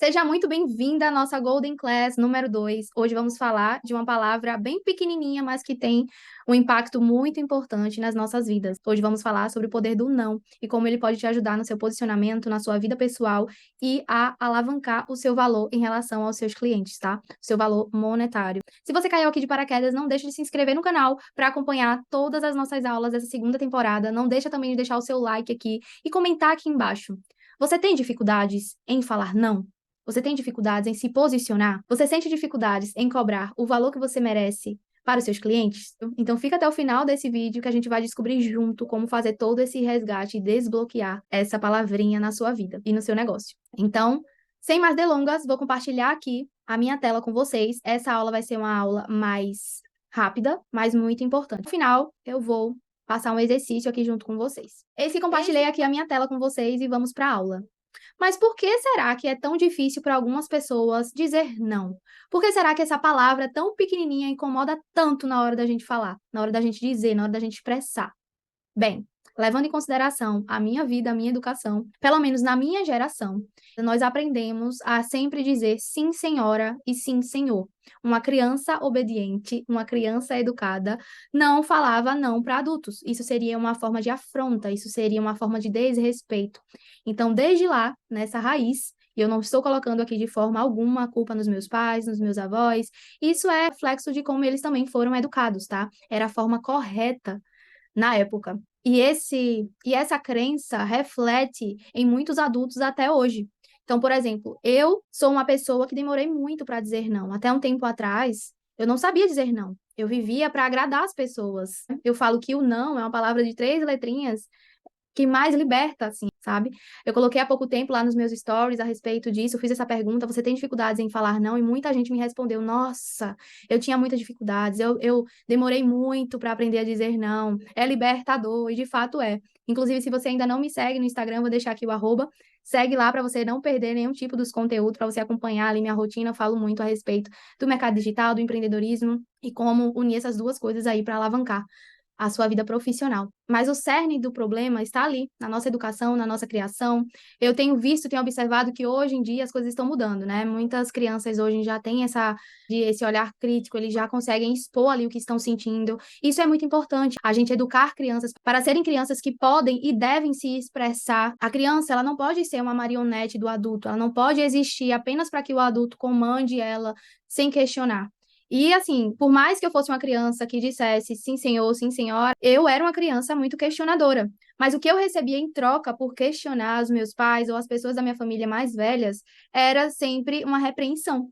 Seja muito bem-vinda à nossa Golden Class número 2. Hoje vamos falar de uma palavra bem pequenininha, mas que tem um impacto muito importante nas nossas vidas. Hoje vamos falar sobre o poder do não e como ele pode te ajudar no seu posicionamento, na sua vida pessoal e a alavancar o seu valor em relação aos seus clientes, tá? O seu valor monetário. Se você caiu aqui de paraquedas, não deixe de se inscrever no canal para acompanhar todas as nossas aulas dessa segunda temporada. Não deixa também de deixar o seu like aqui e comentar aqui embaixo. Você tem dificuldades em falar não? Você tem dificuldades em se posicionar? Você sente dificuldades em cobrar o valor que você merece para os seus clientes? Então fica até o final desse vídeo que a gente vai descobrir junto como fazer todo esse resgate e desbloquear essa palavrinha na sua vida e no seu negócio. Então, sem mais delongas, vou compartilhar aqui a minha tela com vocês. Essa aula vai ser uma aula mais rápida, mas muito importante. No final, eu vou passar um exercício aqui junto com vocês. Esse compartilhei aqui a minha tela com vocês e vamos para a aula. Mas por que será que é tão difícil para algumas pessoas dizer não? Por que será que essa palavra tão pequenininha incomoda tanto na hora da gente falar, na hora da gente dizer, na hora da gente expressar? Bem, levando em consideração a minha vida, a minha educação, pelo menos na minha geração, nós aprendemos a sempre dizer sim, senhora e sim, senhor. Uma criança obediente, uma criança educada, não falava não para adultos. Isso seria uma forma de afronta, isso seria uma forma de desrespeito. Então, desde lá, nessa raiz, e eu não estou colocando aqui de forma alguma a culpa nos meus pais, nos meus avós, isso é reflexo de como eles também foram educados, tá? Era a forma correta na época. E essa crença reflete em muitos adultos até hoje. Então, por exemplo, eu sou uma pessoa que demorei muito para dizer não. Até um tempo atrás, eu não sabia dizer não. Eu vivia para agradar as pessoas. Eu falo que o não é uma palavra de 3 letrinhas que mais liberta, assim, sabe? Eu coloquei há pouco tempo lá nos meus stories a respeito disso, eu fiz essa pergunta, você tem dificuldades em falar não? E muita gente me respondeu, nossa, eu tinha muitas dificuldades, eu demorei muito para aprender a dizer não, é libertador, e de fato é. Inclusive, se você ainda não me segue no Instagram, vou deixar aqui o @, segue lá para você não perder nenhum tipo dos conteúdos, para você acompanhar ali minha rotina, eu falo muito a respeito do mercado digital, do empreendedorismo, e como unir essas duas coisas aí para alavancar a sua vida profissional. Mas o cerne do problema está ali, na nossa educação, na nossa criação. Eu tenho observado que hoje em dia as coisas estão mudando, né? Muitas crianças hoje já têm esse olhar crítico, eles já conseguem expor ali o que estão sentindo. Isso é muito importante, a gente educar crianças para serem crianças que podem e devem se expressar. A criança, ela não pode ser uma marionete do adulto, ela não pode existir apenas para que o adulto comande ela sem questionar. E assim, por mais que eu fosse uma criança que dissesse sim, senhor, sim, senhora, eu era uma criança muito questionadora. Mas o que eu recebia em troca por questionar os meus pais ou as pessoas da minha família mais velhas era sempre uma repreensão.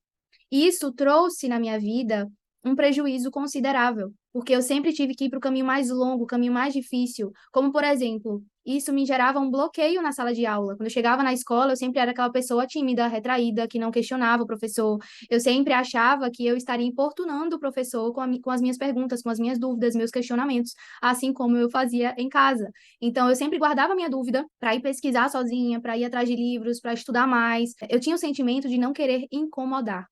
E isso trouxe na minha vida um prejuízo considerável, porque eu sempre tive que ir para o caminho mais longo, o caminho mais difícil. Como, por exemplo, isso me gerava um bloqueio na sala de aula. Quando eu chegava na escola, eu sempre era aquela pessoa tímida, retraída, que não questionava o professor. Eu sempre achava que eu estaria importunando o professor com as minhas perguntas, com as minhas dúvidas, meus questionamentos, assim como eu fazia em casa. Então, eu sempre guardava minha dúvida para ir pesquisar sozinha, para ir atrás de livros, para estudar mais. Eu tinha o sentimento de não querer incomodar,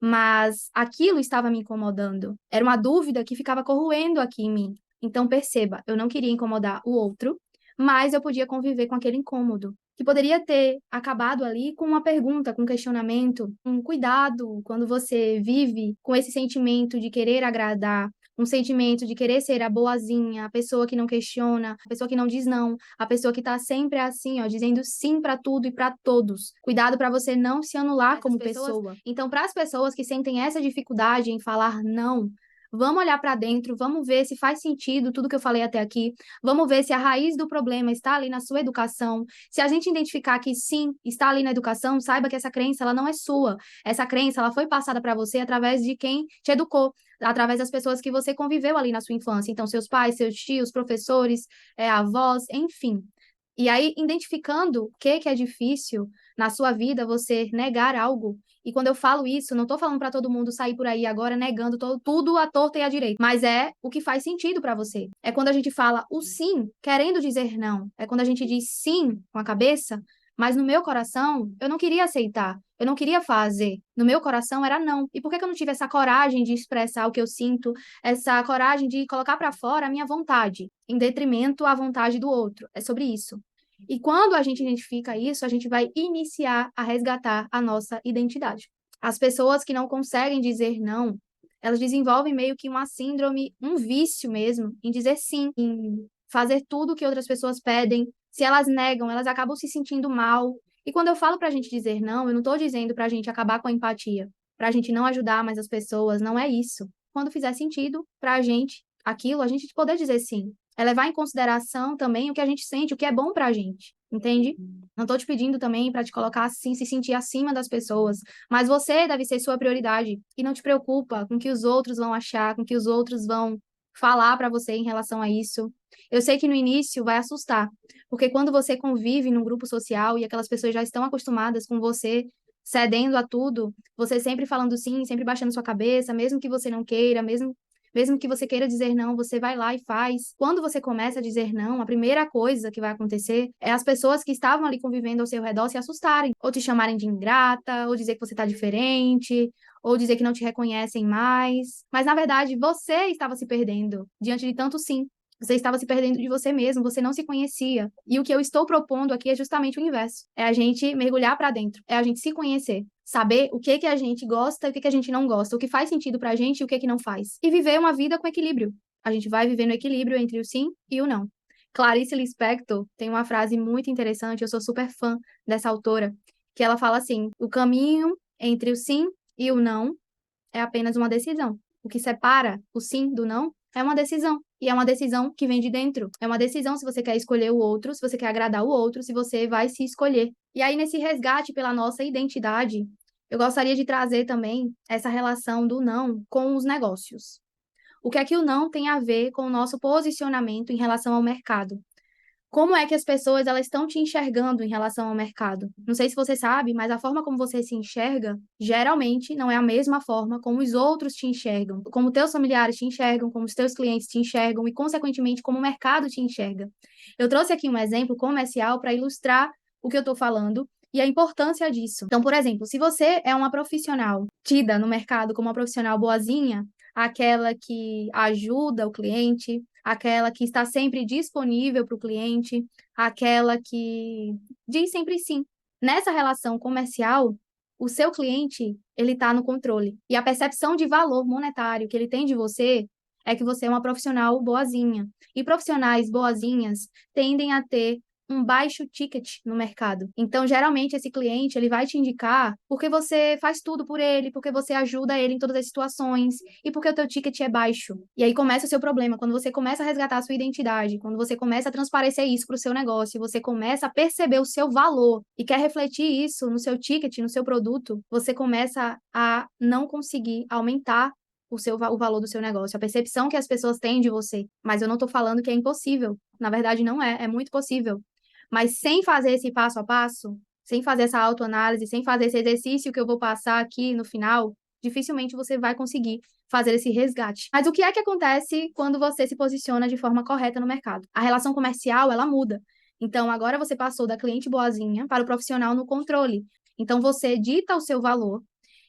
mas aquilo estava me incomodando. Era uma dúvida que ficava corroendo aqui em mim. Então, perceba, eu não queria incomodar o outro, mas eu podia conviver com aquele incômodo, que poderia ter acabado ali com uma pergunta, com um questionamento, um cuidado quando você vive com esse sentimento de querer agradar, um sentimento de querer ser a boazinha, a pessoa que não questiona, a pessoa que não diz não, a pessoa que tá sempre assim, ó, dizendo sim para tudo e para todos. Cuidado para você não se anular como pessoa. Então, para as pessoas que sentem essa dificuldade em falar não, vamos olhar para dentro, vamos ver se faz sentido tudo que eu falei até aqui, vamos ver se a raiz do problema está ali na sua educação. Se a gente identificar que sim, está ali na educação, saiba que essa crença ela não é sua. Essa crença ela foi passada para você através de quem te educou, através das pessoas que você conviveu ali na sua infância. Então, seus pais, seus tios, professores, avós, enfim. E aí, identificando o que é difícil na sua vida você negar algo. E quando eu falo isso, não estou falando para todo mundo sair por aí agora negando tudo à torta e à direita, mas é o que faz sentido para você. É quando a gente fala o sim, querendo dizer não. É quando a gente diz sim com a cabeça, mas no meu coração eu não queria aceitar, eu não queria fazer. No meu coração era não. E por que eu não tive essa coragem de expressar o que eu sinto, essa coragem de colocar para fora a minha vontade, em detrimento à vontade do outro? É sobre isso. E quando a gente identifica isso, a gente vai iniciar a resgatar a nossa identidade. As pessoas que não conseguem dizer não, elas desenvolvem meio que uma síndrome, um vício mesmo, em dizer sim, em fazer tudo que outras pessoas pedem. Se elas negam, elas acabam se sentindo mal. E quando eu falo para a gente dizer não, eu não estou dizendo para a gente acabar com a empatia, para a gente não ajudar mais as pessoas, não é isso. Quando fizer sentido para a gente aquilo, a gente poder dizer sim. É levar em consideração também o que a gente sente, o que é bom para a gente, entende? Não estou te pedindo também para te colocar assim, se sentir acima das pessoas, mas você deve ser sua prioridade e não te preocupa com o que os outros vão achar, com o que os outros vão falar para você em relação a isso. Eu sei que no início vai assustar, porque quando você convive num grupo social e aquelas pessoas já estão acostumadas com você cedendo a tudo, você sempre falando sim, sempre baixando sua cabeça, mesmo que você não queira, mesmo que você queira dizer não, você vai lá e faz. Quando você começa a dizer não, a primeira coisa que vai acontecer é as pessoas que estavam ali convivendo ao seu redor se assustarem, ou te chamarem de ingrata, ou dizer que você está diferente, ou dizer que não te reconhecem mais. Mas, na verdade, você estava se perdendo diante de tanto sim. Você estava se perdendo de você mesmo, você não se conhecia. E o que eu estou propondo aqui é justamente o inverso. É a gente mergulhar para dentro, é a gente se conhecer, saber o que que a gente gosta e o que que a gente não gosta, o que faz sentido pra gente e o que que não faz. E viver uma vida com equilíbrio. A gente vai vivendo equilíbrio entre o sim e o não. Clarice Lispector tem uma frase muito interessante, eu sou super fã dessa autora, que ela fala assim: o caminho entre o sim e o não é apenas uma decisão. O que separa o sim do não é uma decisão. E é uma decisão que vem de dentro. É uma decisão se você quer escolher o outro, se você quer agradar o outro, se você vai se escolher. E aí, nesse resgate pela nossa identidade, eu gostaria de trazer também essa relação do não com os negócios. O que é que o não tem a ver com o nosso posicionamento em relação ao mercado? Como é que as pessoas elas estão te enxergando em relação ao mercado? Não sei se você sabe, mas a forma como você se enxerga, geralmente não é a mesma forma como os outros te enxergam, como teus familiares te enxergam, como os teus clientes te enxergam e, consequentemente, como o mercado te enxerga. Eu trouxe aqui um exemplo comercial para ilustrar o que eu estou falando e a importância disso. Então, por exemplo, se você é uma profissional tida no mercado como uma profissional boazinha, aquela que ajuda o cliente, aquela que está sempre disponível para o cliente, aquela que diz sempre sim. Nessa relação comercial, o seu cliente, ele está no controle. E a percepção de valor monetário que ele tem de você é que você é uma profissional boazinha. E profissionais boazinhas tendem a ter um baixo ticket no mercado. Então, geralmente, esse cliente ele vai te indicar porque você faz tudo por ele, porque você ajuda ele em todas as situações e porque o teu ticket é baixo. E aí começa o seu problema, quando você começa a resgatar a sua identidade, quando você começa a transparecer isso para o seu negócio, você começa a perceber o seu valor e quer refletir isso no seu ticket, no seu produto, você começa a não conseguir aumentar o valor do seu negócio, a percepção que as pessoas têm de você. Mas eu não estou falando que é impossível. Na verdade, não é, é muito possível. Mas sem fazer esse passo a passo, sem fazer essa autoanálise, sem fazer esse exercício que eu vou passar aqui no final, dificilmente você vai conseguir fazer esse resgate. Mas o que é que acontece quando você se posiciona de forma correta no mercado? A relação comercial, ela muda. Então, agora você passou da cliente boazinha para o profissional no controle. Então, você dita o seu valor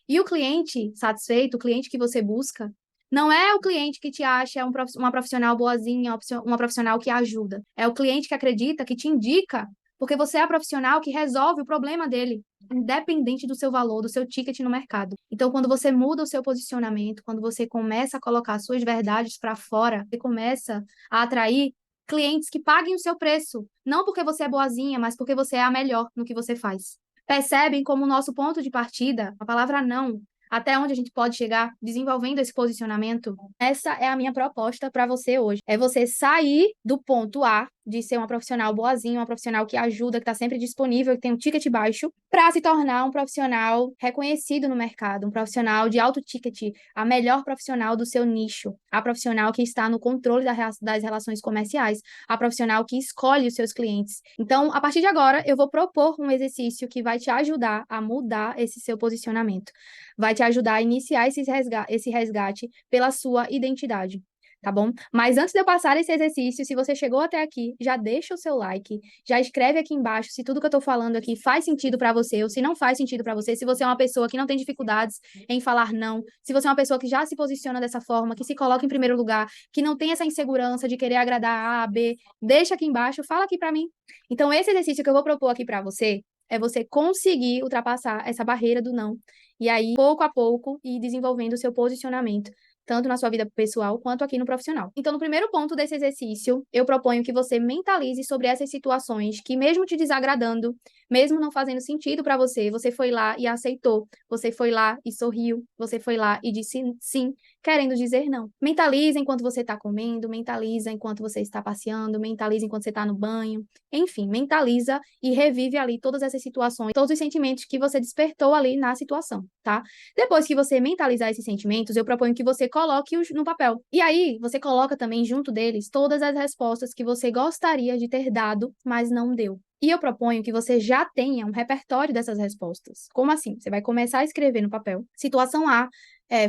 e o cliente satisfeito, o cliente que você busca, não é o cliente que te acha uma profissional boazinha, uma profissional que ajuda. É o cliente que acredita, que te indica, porque você é a profissional que resolve o problema dele, independente do seu valor, do seu ticket no mercado. Então, quando você muda o seu posicionamento, quando você começa a colocar suas verdades para fora, você começa a atrair clientes que paguem o seu preço, não porque você é boazinha, mas porque você é a melhor no que você faz. Percebem como o nosso ponto de partida, a palavra não, até onde a gente pode chegar desenvolvendo esse posicionamento? Essa é a minha proposta para você hoje. É você sair do ponto A, de ser uma profissional boazinha, uma profissional que ajuda, que está sempre disponível, que tem um ticket baixo, para se tornar um profissional reconhecido no mercado, um profissional de alto ticket, a melhor profissional do seu nicho, a profissional que está no controle das relações comerciais, a profissional que escolhe os seus clientes. Então, a partir de agora, eu vou propor um exercício que vai te ajudar a mudar esse seu posicionamento, vai te ajudar a iniciar esse resgate pela sua identidade. tá bom? Mas antes de eu passar esse exercício, se você chegou até aqui, já deixa o seu like, já escreve aqui embaixo se tudo que eu tô falando aqui faz sentido pra você ou se não faz sentido pra você, se você é uma pessoa que não tem dificuldades em falar não, se você é uma pessoa que já se posiciona dessa forma, que se coloca em primeiro lugar, que não tem essa insegurança de querer agradar A, B, deixa aqui embaixo, fala aqui pra mim. Então, esse exercício que eu vou propor aqui pra você é você conseguir ultrapassar essa barreira do não, e aí, pouco a pouco, ir desenvolvendo o seu posicionamento tanto na sua vida pessoal quanto aqui no profissional. Então, no primeiro ponto desse exercício, eu proponho que você mentalize sobre essas situações que, mesmo te desagradando, mesmo não fazendo sentido para você, você foi lá e aceitou, você foi lá e sorriu, você foi lá e disse sim, querendo dizer não. Mentaliza enquanto você está comendo, mentaliza enquanto você está passeando, mentaliza enquanto você está no banho, enfim, mentaliza e revive ali todas essas situações, todos os sentimentos que você despertou ali na situação, tá? Depois que você mentalizar esses sentimentos, eu proponho que você coloque-os no papel. E aí, você coloca também junto deles todas as respostas que você gostaria de ter dado, mas não deu. E eu proponho que você já tenha um repertório dessas respostas. Como assim? Você vai começar a escrever no papel. Situação A,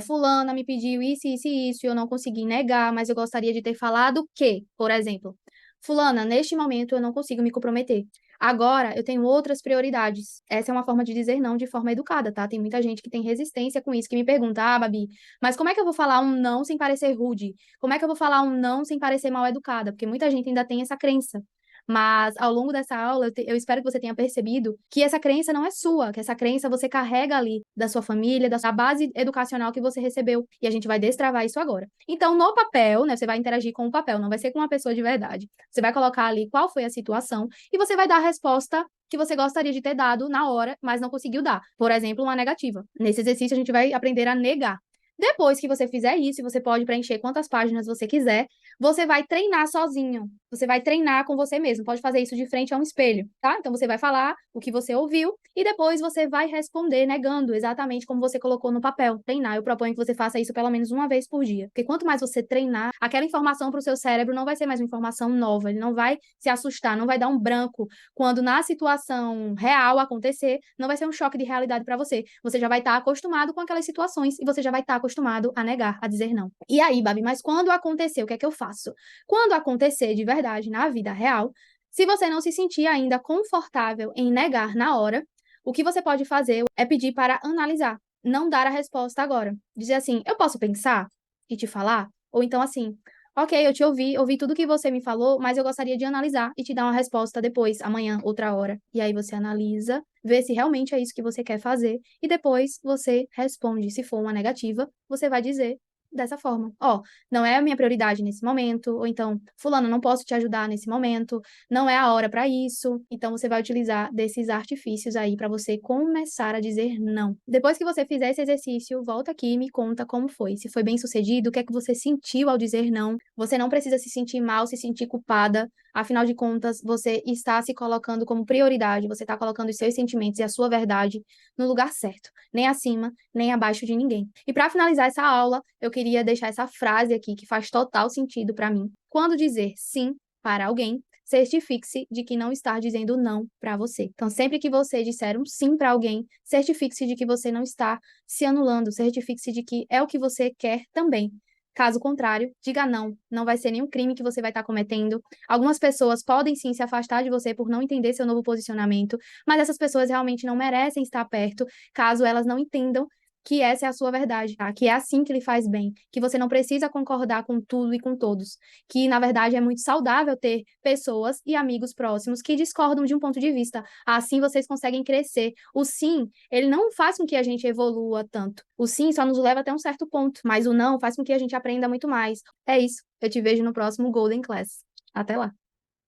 fulana me pediu isso, e eu não consegui negar, mas eu gostaria de ter falado que, por exemplo, fulana, neste momento eu não consigo me comprometer. Agora, eu tenho outras prioridades. Essa é uma forma de dizer não de forma educada, tá? Tem muita gente que tem resistência com isso, que me pergunta, Babi, mas como é que eu vou falar um não sem parecer rude? Como é que eu vou falar um não sem parecer mal educada? Porque muita gente ainda tem essa crença. Mas ao longo dessa aula, eu espero que você tenha percebido que essa crença não é sua, que essa crença você carrega ali da sua família, da sua base educacional que você recebeu. E a gente vai destravar isso agora. Então, no papel, né, você vai interagir com o papel, não vai ser com uma pessoa de verdade. Você vai colocar ali qual foi a situação e você vai dar a resposta que você gostaria de ter dado na hora, mas não conseguiu dar. Por exemplo, uma negativa. Nesse exercício, a gente vai aprender a negar. Depois que você fizer isso, e você pode preencher quantas páginas você quiser, você vai treinar sozinho. Você vai treinar com você mesmo. Pode fazer isso de frente a um espelho, tá? Então você vai falar o que você ouviu e depois você vai responder negando exatamente como você colocou no papel. Treinar. Eu proponho que você faça isso pelo menos uma vez por dia. Porque quanto mais você treinar, aquela informação para o seu cérebro não vai ser mais uma informação nova. Ele não vai se assustar, não vai dar um branco quando na situação real acontecer, não vai ser um choque de realidade para você. Você já vai estar acostumado com aquelas situações e você já vai estar acostumado a negar, a dizer não. E aí, Babi, mas quando acontecer, o que é que eu faço? Quando acontecer de verdade na vida real, se você não se sentir ainda confortável em negar na hora, o que você pode fazer é pedir para analisar, não dar a resposta agora. Dizer assim, eu posso pensar e te falar? Ou então assim, ok, eu te ouvi tudo que você me falou, mas eu gostaria de analisar e te dar uma resposta depois, amanhã, outra hora. E aí você analisa, vê se realmente é isso que você quer fazer, e depois você responde. Se for uma negativa, você vai dizer dessa forma: ó, não é a minha prioridade nesse momento, ou então, fulano, não posso te ajudar nesse momento, não é a hora para isso. Então você vai utilizar desses artifícios aí para você começar a dizer não. Depois que você fizer esse exercício, volta aqui e me conta como foi. Se foi bem sucedido, o que é que você sentiu ao dizer não? Você não precisa se sentir mal, se sentir culpada. Afinal de contas, você está se colocando como prioridade, você está colocando os seus sentimentos e a sua verdade no lugar certo, nem acima, nem abaixo de ninguém. E para finalizar essa aula, eu queria deixar essa frase aqui que faz total sentido para mim. Quando dizer sim para alguém, certifique-se de que não está dizendo não para você. Então, sempre que você disser um sim para alguém, certifique-se de que você não está se anulando, certifique-se de que é o que você quer também. Caso contrário, diga não, não vai ser nenhum crime que você vai estar cometendo. Algumas pessoas podem sim se afastar de você por não entender seu novo posicionamento, mas essas pessoas realmente não merecem estar perto, caso elas não entendam que essa é a sua verdade, tá? Que é assim que lhe faz bem, que você não precisa concordar com tudo e com todos, que na verdade é muito saudável ter pessoas e amigos próximos que discordam de um ponto de vista. Assim vocês conseguem crescer. O sim, ele não faz com que a gente evolua tanto. O sim só nos leva até um certo ponto, mas o não faz com que a gente aprenda muito mais. É isso. Eu te vejo no próximo Golden Class. Até lá.